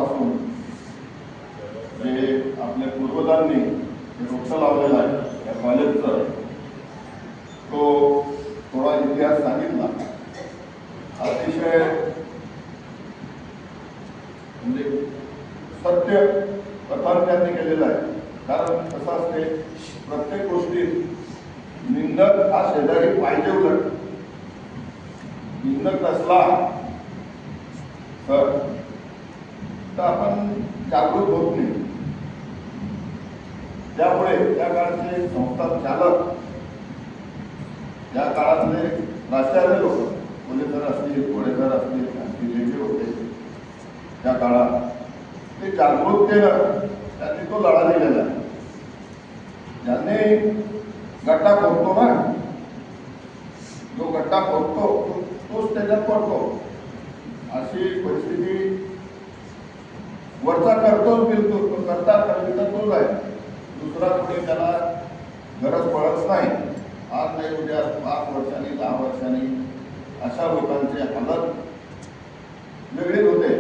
वर्षापासून जे आपल्या पूर्वजांनी जे रोपं लावलेलं आहे या कॉलेजचं, तो थोडा इतिहास सांगितला. अतिशय म्हणजे सत्य कथन त्यांनी केलेलं आहे. कारण कसं असते, प्रत्येक गोष्टीत निंदक हा शेजारी पाहिजे. उलट निंदक नसला तर आपण जागृत होत नाही. त्यामुळे त्या काळचे संस्था चालक, या काळातले प्राचार्य लोक, कोलेसर असतील, घोडेसर असतील, आणखी जे जे होते त्या काळात, ते जागृततेनं त्यांनी तो लढा दिलेला आहे. ज्यांनी गड्डा खोदतो ना, जो गड्डा खोदतो तोच त्याच्यात पडतो. अशी परिस्थिती वरचा करतोच बिलकुल, पण करता करता तोच आहे. दुसरा कोणी त्याला गरज पडत नाही. आज नाही उद्या 5 वर्षांनी 10 वर्षांनी अशा लोकांची हालत वेगळीच होते.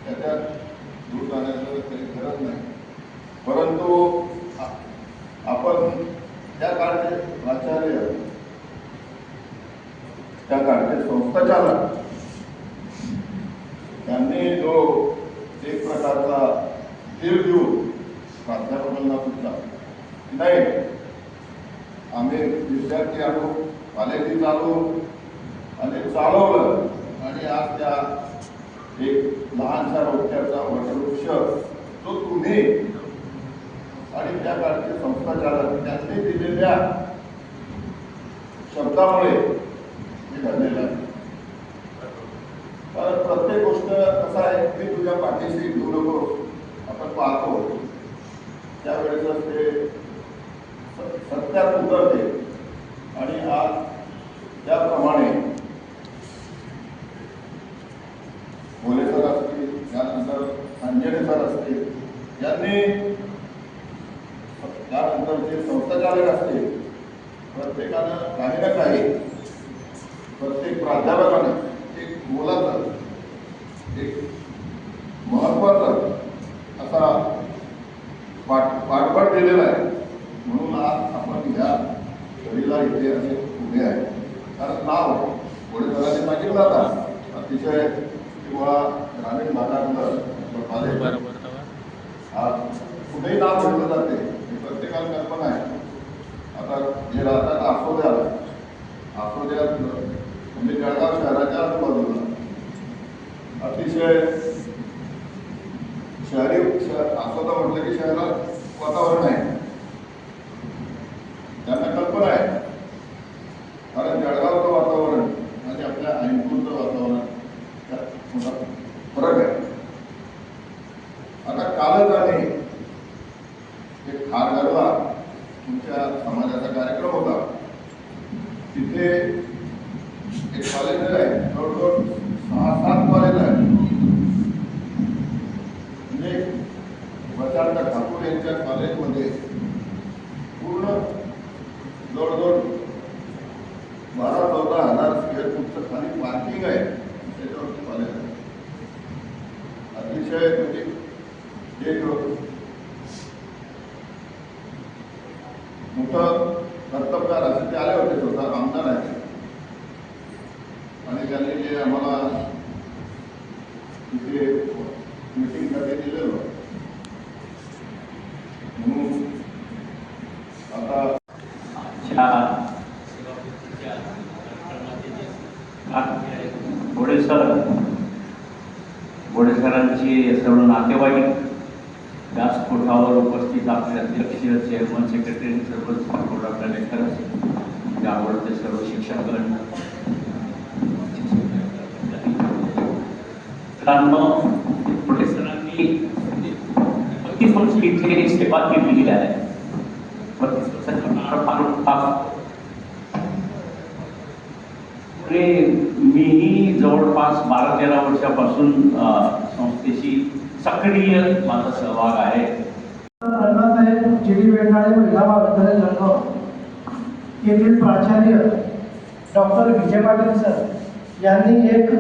त्याच्यात दूर जाण्याचं काही गरज नाही. परंतु आपण त्या काळचे प्राचार्य, त्या काळचे संस्थाचालक, त्यांनी जो एक प्रकारचा धीर देऊन प्राध्यापकांना सुद्धा नाही, आम्ही विद्यार्थी आणू, कॉलेजी चालू आणि चालवलं. आणि आज त्या एक लहानशा रोप्याचा वटवृक्ष जो तुम्ही आणि त्या काळचे संस्थाचालक त्यांनी दिलेल्या शब्दामुळे हे घडलेलं आहे. कारण प्रत्येक गोष्ट कसं आहे, मी तुझ्या पाठीशी घेऊ नको आपण पाहतो त्यावेळेस ते सत्यात उतरते. आणि आज त्याप्रमाणे घोडेसर असतील, त्यानंतर अंजने सर असतील, यांनी त्यानंतर जे संस्थाचालक असतील, प्रत्येकानं काही ना काही, प्रत्येक प्राध्यापकानं एक मोलाचं, एक महत्वाचं असा पाठबळ दिलेला आहे. म्हणून आज आपण ह्या घडीला इथे असे उभे आहे. कारण नाव घोडेसरांनी सांगितलं आता, अतिशय किंवा ग्रामीण भागातलं कॉलेज आज कुठेही नाव घेतलं जाते, ही प्रत्येकाला कल्पना आहे. आता जे राहतात आसोद्यात म्हणजे जळगाव शहराच्या आजूबाजूला अतिशय शहरी आसोदा म्हटलं की शहरात वातावरण आहे, त्यांना कल्पना आहे. कारण जळगावचं वातावरण आणि आपल्या ऐनपूरचं वातावरण त्यात मोठा फरक आहे. आता कालच आणि एक खारघरला तुमच्या समाजाचा कार्यक्रम होता. तिथे एक कॉलेज आहे, जवळजवळ 6-7 कॉलेज आहे. म्हणजे प्रचंड ठाकूर यांच्या कॉलेजमध्ये पूर्ण जवळजवळ 12-14 हजार स्क्वेअर फूटचं खाली पार्किंग आहे. त्याच्यावरती कॉलेज आहे. अतिशय म्हणजे एक मोठं कर्तव्यकार असे ते आले होते, स्वतः आमदार आहेत. आणि त्यांनी जे आम्हाला तिथे मीटिंगसाठी दिलेलं म्हणून आता घोडेसरांची सर्व नातेवाईक, व्यासपीठावर उपस्थित आपले अध्यक्ष, चेअरमन, सेक्रेटरी, सर्व आपल्या लेखक, आवडते सर्व शिक्षकगण, घोडेसरांनी 32 वर्ष इथे सेवा केलेली आहे. 32 वर्षाचा मीही जवळपास 12-13 वर्षापासून संस्थेशी सक्रिय माझा सहभाग आहे. अण्णासाहेब जी.डी. वेंडाळे महिला महाविद्यालय जळगाव येथील प्राचार्य डॉक्टर विजय पाटील सर यांनी एक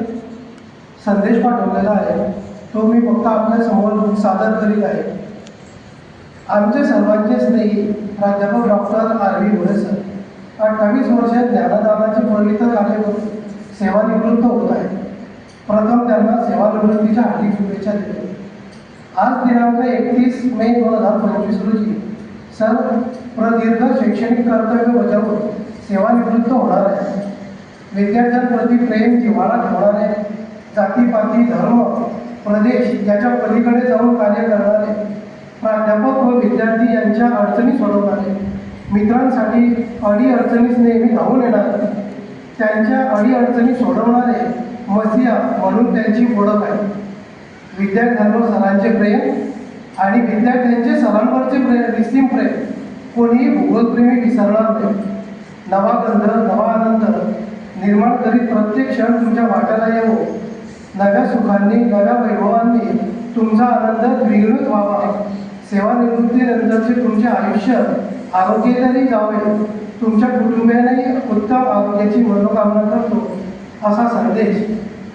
संदेश पाठवलेला आहे. तो मी फक्त आपल्या समोर सादर करीत आहे. आमचे सर्वांचे स्नेही प्राध्यापक डॉक्टर आर व्ही भोळे सर 28 वर्षात ज्ञानदानाचे फलित कार्य करून सेवानिवृत्त होत आहेत. प्रथम त्यांना सेवानिवृत्तीच्या हार्दिक शुभेच्छा देतो. आज दिनांक 31 मे 2025 रोजी सर प्रदीर्घ शैक्षणिक कर्तव्य बजावून सेवानिवृत्त होणार आहे. विद्यार्थ्यांप्रती प्रेम जिव्हाळा ठेवणारे, जातीपाती धर्म प्रदेश याच्या पलीकडे जाऊन कार्य करणारे, प्राध्यापक व विद्यार्थी यांच्या अडचणी सोडवणारे, मित्रांसाठी अडीअडचणीस नेहमी धावून येणारे, त्यांच्या अडीअडचणी सोडवणारे मसिया म्हणून त्यांची ओळख आहे. विद्यार्थ्यांवर सरांचे प्रेम आणि विद्यार्थ्यांचे सरांवरचे निस्सीम प्रेम कोणीही भूगोलप्रेमी विसरणार नाही. नवा गंध नवा आनंद निर्माण करीत प्रत्येक क्षण तुमच्या वाट्याला येवो. नव्या सुखांनी नव्या वैभवांनी तुमचा आनंद द्विगुणित व्हावा. सेवानिवृत्तीनंतरचे तुमचे आयुष्य आरोग्याने जावे. तुमच्या कुटुंबियांनाही उत्तम आरोग्याची मनोकामना करतो असा संदेश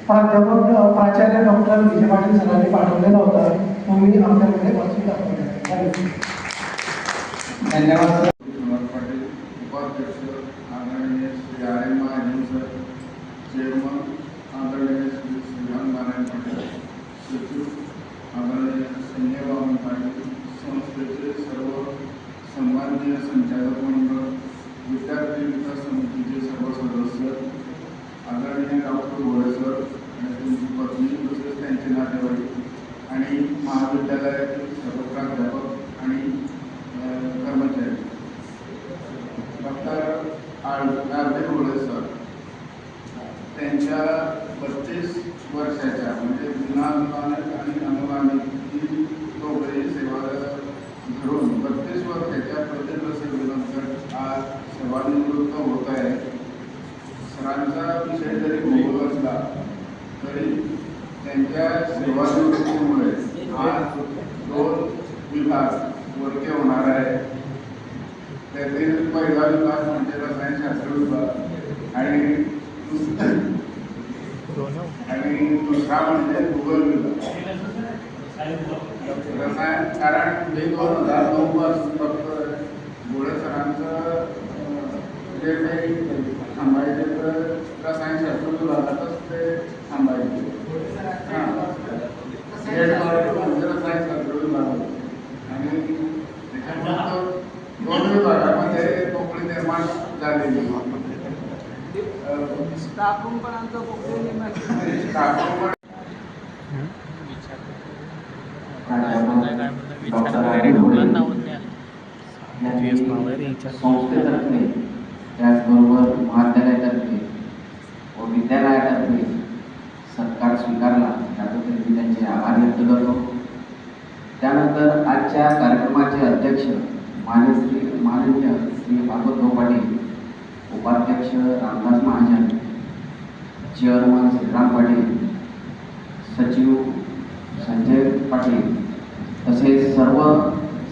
प्राचार्य डॉक्टर विजय पाटील सरांनी पाठवलेला होता. तुम्ही आपल्याकडे वाचून दाखवला. धन्यवाद. पाटील उपाध्यक्ष आदरणीय Shri R M Mahajan sir, chairman आदरणीय श्री श्रीराम नारायण पाटील, सचिव आदरणीय संजय वामन पाटील, संस्थेचे सर्व सन्माननीय संचालक मंडळ, विद्यार्थी विकास समितीचे सर्व सदस्य, आदरणीय डॉक्टर भोळे सर आणि त्यांची पत्नी तसेच त्यांचे नातेवाईक आणि महाविद्यालयातील सर्व प्राध्यापक आणि कर्मचारी. डॉक्टर आर व्ही भोळे सर त्यांच्या 32 वर्षाच्या म्हणजे विनाअनुदानित आणि अनुदानित ही दोघेही सेवा धरून 32 वर्षाच्या प्रदीर्घ सेवेनंतर आज सेवानिवृत्त होत आहे. सरांचा विषय जरी भूगोल असला तरी त्यांच्या सेवानिवृत्तीमुळे आज 2 विभाग वर्गे होणार आहे. त्यातील पहिला विभाग म्हणजे रसायनशास्त्र विभाग आणि दुसरा म्हणजे भूगोल विभाग. रसायन कारण मी 2009 पासून डॉक्टर भोळे सरांचं जे काही थांबायचे तर रसायनशास्त्र विभागातच ते थांबायचे. रसायनशास्त्र विभाग आणि त्याच्यानंतर 2 विभागामध्ये पोकळी निर्माण झालेली. स्टाफ रूम पण आमचा पोकळी निर्माण संस्थेतर्फे त्याचबरोबर महाविद्यालयातर्फे व विद्यालयातर्फे सत्कार स्वीकारला त्याबद्दल मी त्यांचे आभार व्यक्त करतो. त्यानंतर आजच्या कार्यक्रमाचे अध्यक्ष माननीय श्री भागवत पाटील, उपाध्यक्ष रामदास महाजन, चेअरमन श्रीराम पाटील, सचिव संजय पाटील तसेच सर्व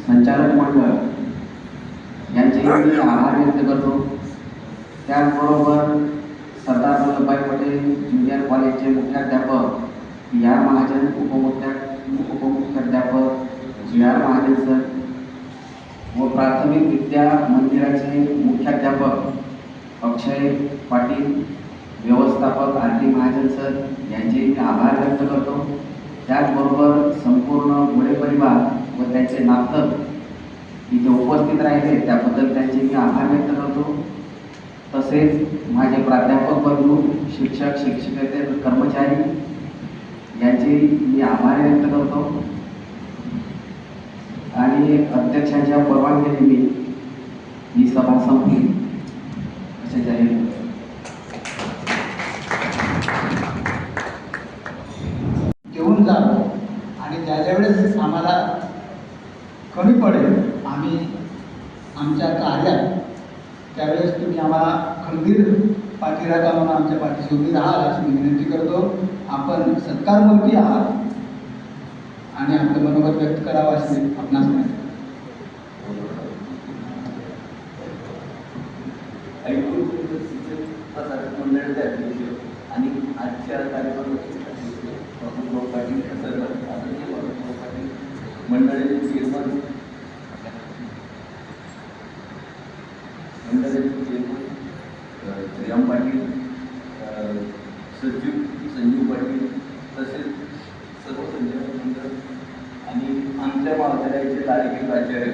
संचालक मंडळ यांचे मी आभार व्यक्त करतो. त्याचबरोबर सरदार वल्लभभाई पटेल ज्युनियर कॉलेजचे मुख्याध्यापक पी आर महाजन, उपमुख्याध्यापक जी आर महाजन सर व प्राथमिक विद्या मंदिराचे मुख्याध्यापक अक्षय पाटील, व्यवस्थापक आर टी महाजन सर यांचे मी आभार व्यक्त करतो. त्याचबरोबर संपूर्ण भोळे परिवार व त्यांचे नातक इथे उपस्थित राहिले त्याबद्दल त्यांचे मी आभार व्यक्त करतो. तसेच माझे प्राध्यापक बंधू, शिक्षक शिक्षकेतर कर्मचारी यांचे मी आभार व्यक्त करतो. आणि अध्यक्षांच्या परवानगीने मी सभा संपली असे जाहीर करतो. घेऊन जातो आणि ज्या वेळेस आम्हाला कमी पडेल आम्ही आमच्या कार्यात त्यावेळेस तुम्ही आम्हाला खंबीर पाठीराखा म्हणून आमच्या पाठीशी उभी राहाल अशी मी विनंती करतो. आपण सत्कारमूर्ती आहात आणि आपलं मनोगत व्यक्त करावं असे आपणास माहिती. ऐकून मंडळाचे अध्यक्ष आणि आजच्या कार्यक्रमाचे पाटील मंडळाचे चेअरमन श्रीराम पाटील, सचिव संजीव पाटील, तसेच सर्व संचालक मंडळ आणि आमच्या महाविद्यालयाचे लाडके प्राचार्य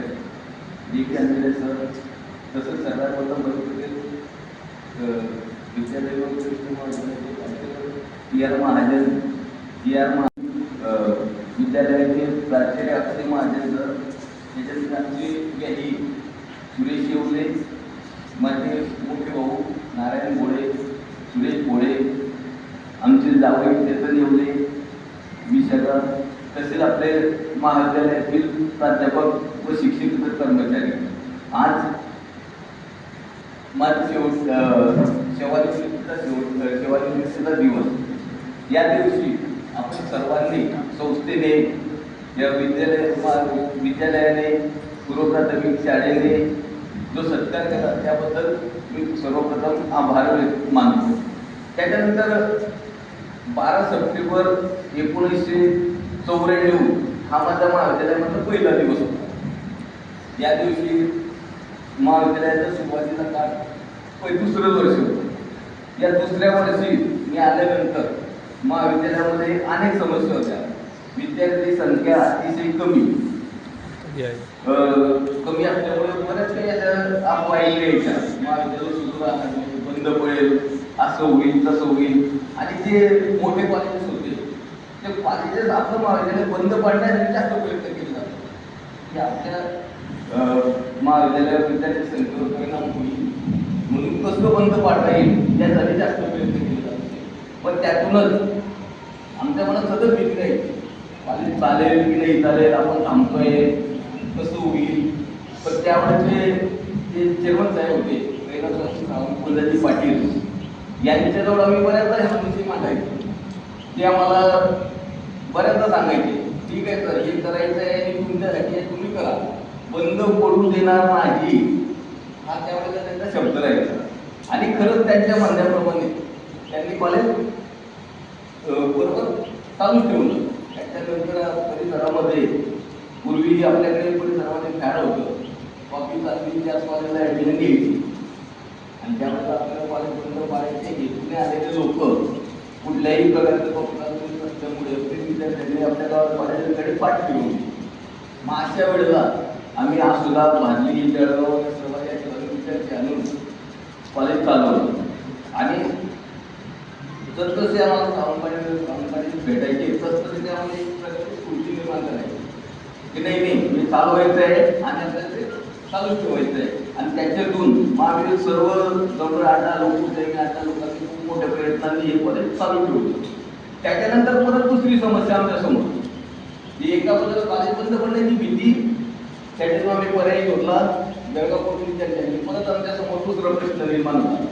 डी के अंजले सर, तसंच सर्वात प्रथम विद्यालय टी आर महाजन, विद्यालयाचे प्राचार्य अक्षय महाजन सर, त्याच्यानंतर आमचे काही सुरेश येवले, माझे मोठे भाऊ नारायण गोळे, सुरेश गोळे, आमचे जावई चेतन येवले, मी सगळं, तसेच आपले महाविद्यालयातील प्राध्यापक व शिक्षक कर्मचारी. आज माझा सेवानिवृत्तीचा दिवस. या दिवशी आपण सर्वांनी संस्थेने, या विद्यालयाने, पूर्वप्राथमिक शाळेने जो सत्कार केला त्याबद्दल मी सर्वप्रथम आभार मानतो. त्याच्यानंतर 12 सप्टेंबर 1994 हा माझ्या महाविद्यालयामधला पहिला दिवस होता. या दिवशी महाविद्यालयाचा सुरुवातीचा काळ दुसरं वर्ष होतं. या दुसऱ्या वर्षी मी आल्यानंतर महाविद्यालयामध्ये अनेक समस्या होत्या. विद्यार्थी संख्या अतिशय कमी असल्यामुळे बऱ्याच काही अफवा यायच्या, महाविद्यालय सुरू राहणार, बंद पडेल, असं होईल तसं होईल. आणि जे मोठे कॉलेजेस होते ते कॉलेजेस आपलं महाविद्यालय बंद पाडण्यासाठी जास्त प्रयत्न केले जातो की आपल्या महाविद्यालयात विद्यार्थी संख्येवर परिणाम होईल म्हणून कसं बंद पाडता येईल यासाठी जास्त प्रयत्न केले जाते. पण त्यातूनच आमच्या मनात सतत भीती नाही, कॉलेज चालेल की नाही चालेल, आपण थांबतोय कसं होईल. पण त्यावेळेचे जे चेअरमन साहेब होते कैलासवासी पाटील यांच्याजवळ आम्ही बऱ्याचदा ह्या समस्या मांडायचो. ते आम्हाला बऱ्याचदा सांगायचे, ठीक आहे सर, हे करायचं आहे आणि तुमच्यासाठी आहे, तुम्ही करा, बंद पडू देणार नाही, हा त्यावेळेला त्यांचा शब्द राहायचा. आणि खरंच त्यांच्या म्हणण्याप्रमाणे त्यांनी कॉलेज बरोबर चालूच ठेवलं. त्याच्यानंतर परिसरामध्ये पूर्वी आपल्याकडे परिसरामध्ये फॅड होतं, कॉपी चालली त्याच कॉलेजला ॲडमिशन घ्यायची आणि त्यावेळेला आपल्याला कॉलेज बंद पाडायचे घेतून आलेले लोक कुठल्याही प्रकारचं कॉपी नसल्यामुळे विद्यार्थ्यांनी आपल्याला कॉलेजकडे पाठ फिरवली. मग अशा वेळेला आम्ही आज सुद्धा भाजली जळगाव सर्व या ठिकाणी विद्यार्थी आणून कॉलेज चालवलं. आणि जसजसे आम्हाला सावंतवाडी भेटायचे तसतसे त्यामध्ये एक प्रकारची स्फूर्ती निर्माण करायची की नाही म्हणजे चालू व्हायचं आहे आणि आपल्याला ते चालूच ठेवायचं आहे. आणि त्याच्यातून महावीर सर्व जवळ 8 लोक होते, 8 लोकांनी खूप मोठ्या प्रयत्नांनी हे कॉलेज चालू ठेवलं. त्याच्यानंतर परत दुसरी समस्या आमच्यासमोर, ही एका बाजूला कॉलेज बंद पडण्याची भीती, त्याच्यातून आम्ही पर्याय शोधला जळगाव पोलीस विद्यार्थ्यांनी. परत आमच्यासमोर दुसरा प्रश्न निर्माण होता,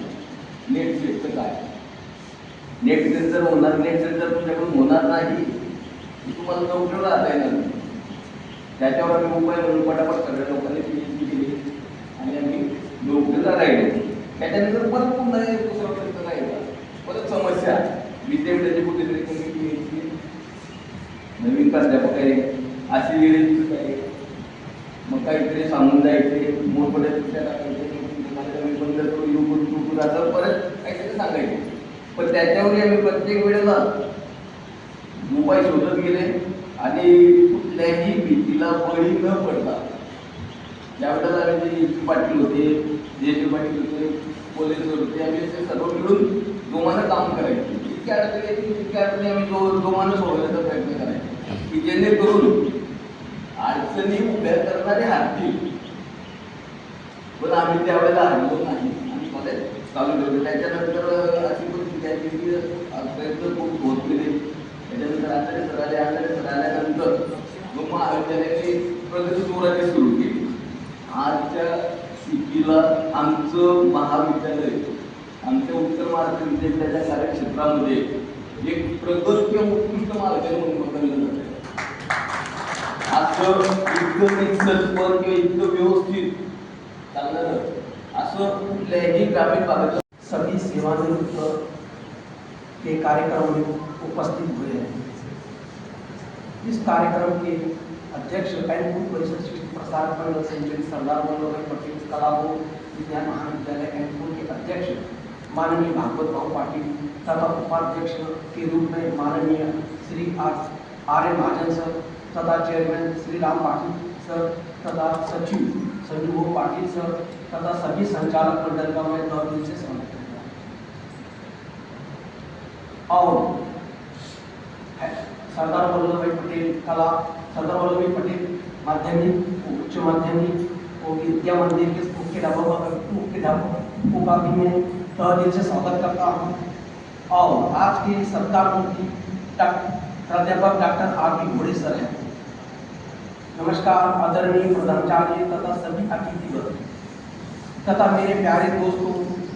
नेट सेटचं काय. नेट सेंटर होणार, नेट सेंटर तुमच्याकडून होणार नाही, तुम्हाला नोकरीला राहता येणार नाही. त्याच्यावर आम्ही उपाय म्हणून पटापट सगळ्या लोकांनी PhD केली आणि आम्ही नोकरीला राहिलो. त्याच्यानंतर परत पुन्हा दुसरा प्रश्न राहिला, परत समस्या, विद्यापीठाची कुठेतरी कमिटी घ्यायची, नवीन प्राध्यापक आहे अशी वेळेची आहे, मग काहीतरी सांगून जायचे, मोठमोठ्या शिक्षा टाकायचे, आम्ही बंद करू येऊ असं परत काहीतरी सांगायचे. पण त्याच्यावर आम्ही प्रत्येक वेळेला उपाय शोधत गेले आणि कुठल्याही भीतीला बळी न पडता, ज्यावेळेला आम्ही जे पाटील होते, जे पाटील होते, पोलीस होते, आम्ही ते सर्व मिळून जोमानं काम करायचे. इतक्या अडचणी तितक्या अडचणी आम्ही जोमानं सोडवण्याचा प्रयत्न करायचो की जेणेकरून अडचणी उभ्या करणारे हारतील. पण आम्ही त्यावेळेला हरलो नाही आणि कॉलेज चालू ठेवलं. त्याच्यानंतर अशी परिस्थिती आहे की प्रयत्न खूप होत गेले. त्याच्यानंतर आचार्य सर आल्यानंतर महाविद्यालयाने प्रगती जोराने सुरू केली. आजच्या स्थितीला आमचं महाविद्यालय आमच्या उत्तर महाराष्ट्र विद्यापीठाच्या कार्यक्षेत्रामध्ये एक प्रगत किंवा उत्कृष्ट महाविद्यालय म्हणून बघितलं जातं. असं इतकं निसर्गपर किंवा इतकं व्यवस्थित चालणारं असं कुठल्याही ग्रामीण भागात सभी सेवानिवृत्त के कार्यक्रम में उपस्थित हुए हैं। इस कार्यक्रम के अध्यक्ष कैनपुर परिषद शिक्षण प्रसारक मंडल संचालित सरदार वल्लभ भाई पटेल कला व विज्ञान महाविद्यालय कैनपुर के अध्यक्ष माननीय भागवत भाऊ पाटिल तथा उपाध्यक्ष के रूप में माननीय Shri R N Mahajan sir तथा चेयरमैन श्री राम पाटिल सर तथा सचिव संजू पाटिल सर तथा सभी संचालक मंडल का मैं तौर दिल से स्वागत करता हूँ। और सरदार वल्लभ भाई पटेल कला सरदार वल्लभ भाई पटेल माध्यमिक उच्च माध्यमिक और विद्या मंदिर के मुख्याध्यापकों का भी मैं तहे दिल से स्वागत करता हूँ। और आज के सत्कार मूर्ति प्राध्यापक डॉक्टर आर पी घोड़े सर हैं। नमस्कार आदरणीय प्रधानाचार्य तथा सभी अतिथिगण तथा मेरे प्यारे दोस्तों,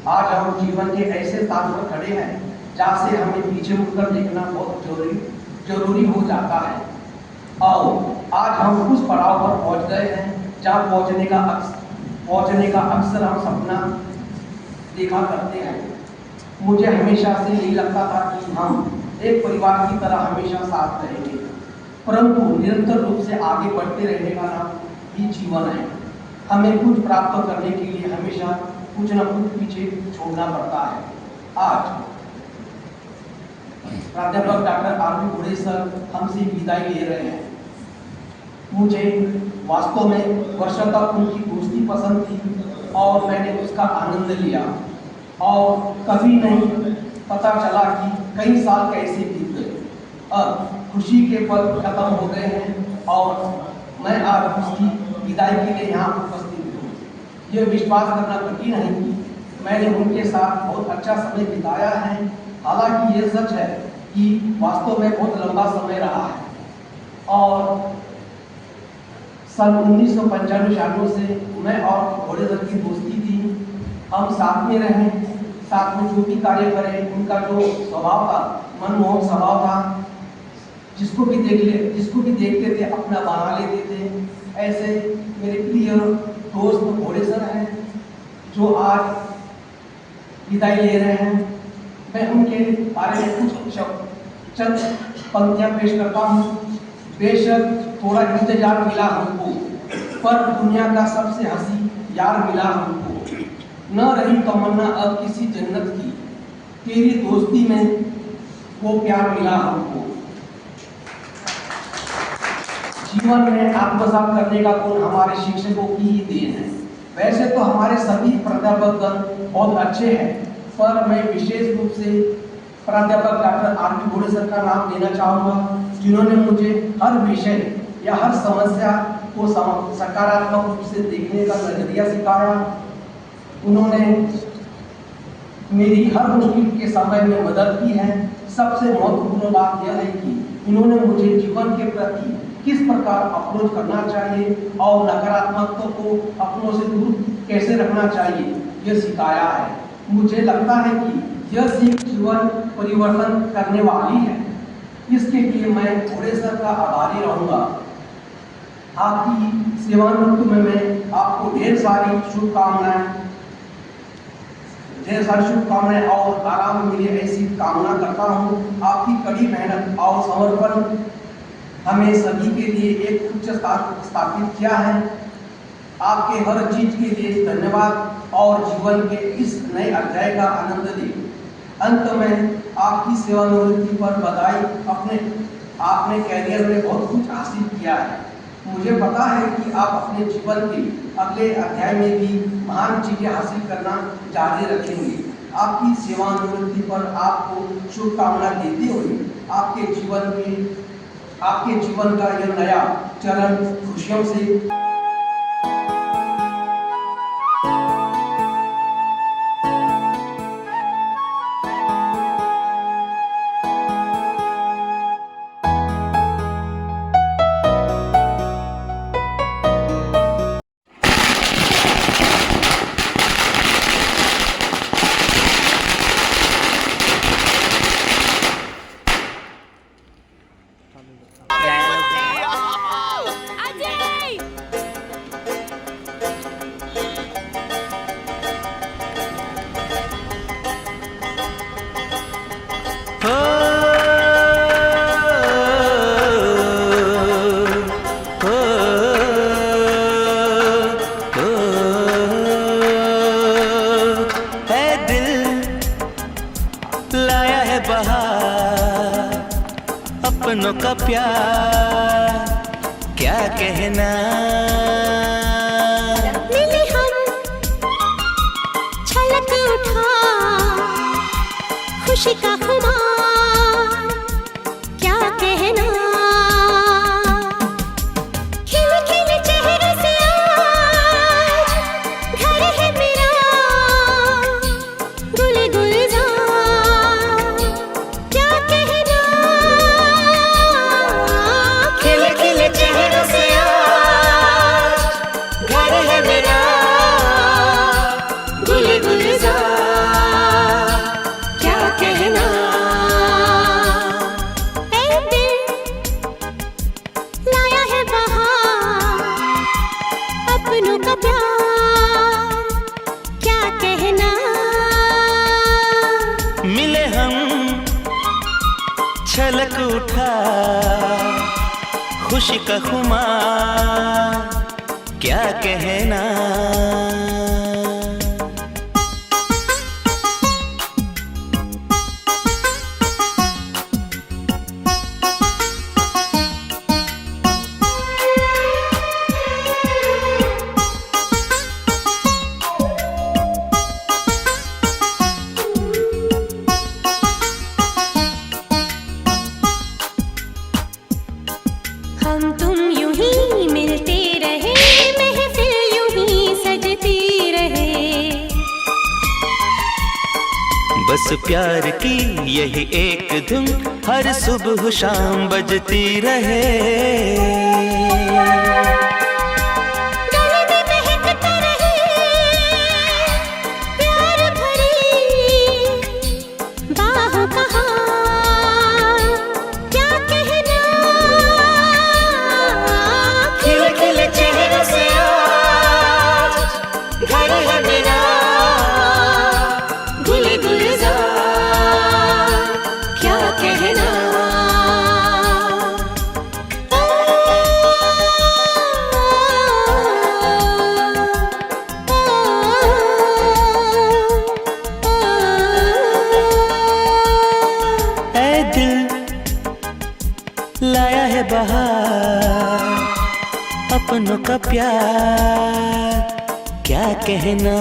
आज हम जीवन के ऐसे स्थान पर खड़े हैं जहाँ से हमें पीछे मुड़कर देखना बहुत जरूरी हो जाता है। और आज हम उस पड़ाव पर पहुँच गए हैं जहाँ पहुँचने का अक्सर हम सपना देखा करते हैं। मुझे हमेशा से यही लगता था कि हम एक परिवार की तरह हमेशा साथ रहेंगे, परंतु निरंतर रूप से आगे बढ़ते रहने का नाम ही जीवन है। हमें कुछ प्राप्त करने के लिए हमेशा कुछ न कुछ पीछे छोड़ना पड़ता है। आज प्राध्यापक डॉक्टर आर पी घोड़े सर हमसे विदाई ले रहे हैं। मुझे वास्तव में वर्षों तक उनकी दोस्ती पसंद थी और मैंने उसका आनंद लिया और कभी नहीं पता चला कि कई साल कैसे बीत गए। अब खुशी के पल खत्म हो गए हैं और मैं आज उसकी विदाई के लिए यहाँ उपस्थित हूँ। ये विश्वास करना कठिन है कि मैंने उनके साथ बहुत अच्छा समय बिताया है। हालांकि ये सच है कि वास्तव में बहुत लंबा समय रहा है और सन 1995 से मैं और घोड़े सर की दोस्ती थी। हम साथ में रहे, साथ में जो भी कार्य करें, उनका जो स्वभाव था, मनमोहक स्वभाव था, जिसको भी देखते थे अपना बना लेते थे। ऐसे मेरे प्रिय दोस्त घोड़े सर हैं जो आज विदाई ले रहे हैं। मैं उनके बारे में कुछ चंद पंक्तियां पेश करता हूँ। बेशक थोड़ा इंतजार मिला हमको, पर दुनिया का सबसे हंसी यार मिला हमको। न रही तमन्ना अब किसी जन्नत की, तेरी दोस्ती में वो प्यार मिला हमको। जीवन में आत्मसात करने का गुण हमारे शिक्षकों की ही देन है। वैसे तो हमारे सभी प्राध्यापकगण बहुत अच्छे हैं, पर मैं विशेष रूप से प्राध्यापक डॉक्टर आर पी घोड़े सर का नाम लेना चाहूँगा, जिन्होंने मुझे हर विषय या हर समस्या को सकारात्मक रूप से देखने का नजरिया सिखाया। उन्होंने मेरी हर मुश्किल के समय में मदद की है। सबसे महत्वपूर्ण बात यह है कि इन्होंने मुझे जीवन के प्रति किस प्रकार अप्रोच करना चाहिए और नकारात्मकता को अपनों से दूर कैसे रखना चाहिए, यह सिखाया है। मुझे लगता है कि यह सीख जीवन परिवर्तन करने वाली है। इसके लिए मैं घोड़े सर का आभारी रहूँगा। आपकी सेवानिवृत्ति में मैं आपको ढेर सारी शुभकामनाएं और आराम मिले ऐसी कामना करता हूँ। आपकी कड़ी मेहनत और समर्पण हमें सभी के लिए एक उच्च स्थापित किया है। आपके हर चीज के लिए धन्यवाद और जीवन के इस नए अध्याय का आनंद लें। अंत में आपकी सेवानिवृत्ति पर बधाई। आपने कैरियर में बहुत कुछ हासिल किया है। मुझे पता है कि आप अपने जीवन के अगले अध्याय में भी महान चीजें हासिल करना जारी रखेंगे। आपकी सेवानिवृत्ति पर आपको शुभकामना देते हुए आपके जीवन का यह नया चरण खुशियों से Ajay! अपनों का प्यार क्या कहना। मिले हम छलक उठा खुशी का खुमार क्या कहना। खिले खिले चेहरे से आज घर है मेरा गुल गुलजार क्या कहना। खिले खिले चेहरे से आज घर है मेरा गुल गुलजार क्या कहना। ऐ दिल लाया है बहार अपनों का प्यार क्या कहना। मिले हम छलक उठा खुशी का खुमार क्या कहना। हम तुम यूं ही मिलते रहे महफिल यूं ही सजती रहे। बस प्यार की यही एक धुन हर सुबह शाम बजती रहे। गले में महकता रहे प्यार भरी बाहों का हार क्या कहना। खिले खिले चेहरे से आज घर है मेरा गुल गुलजार क्या कहना। ऐ दिल लाया है बहार अपनों का प्यार क्या कहना।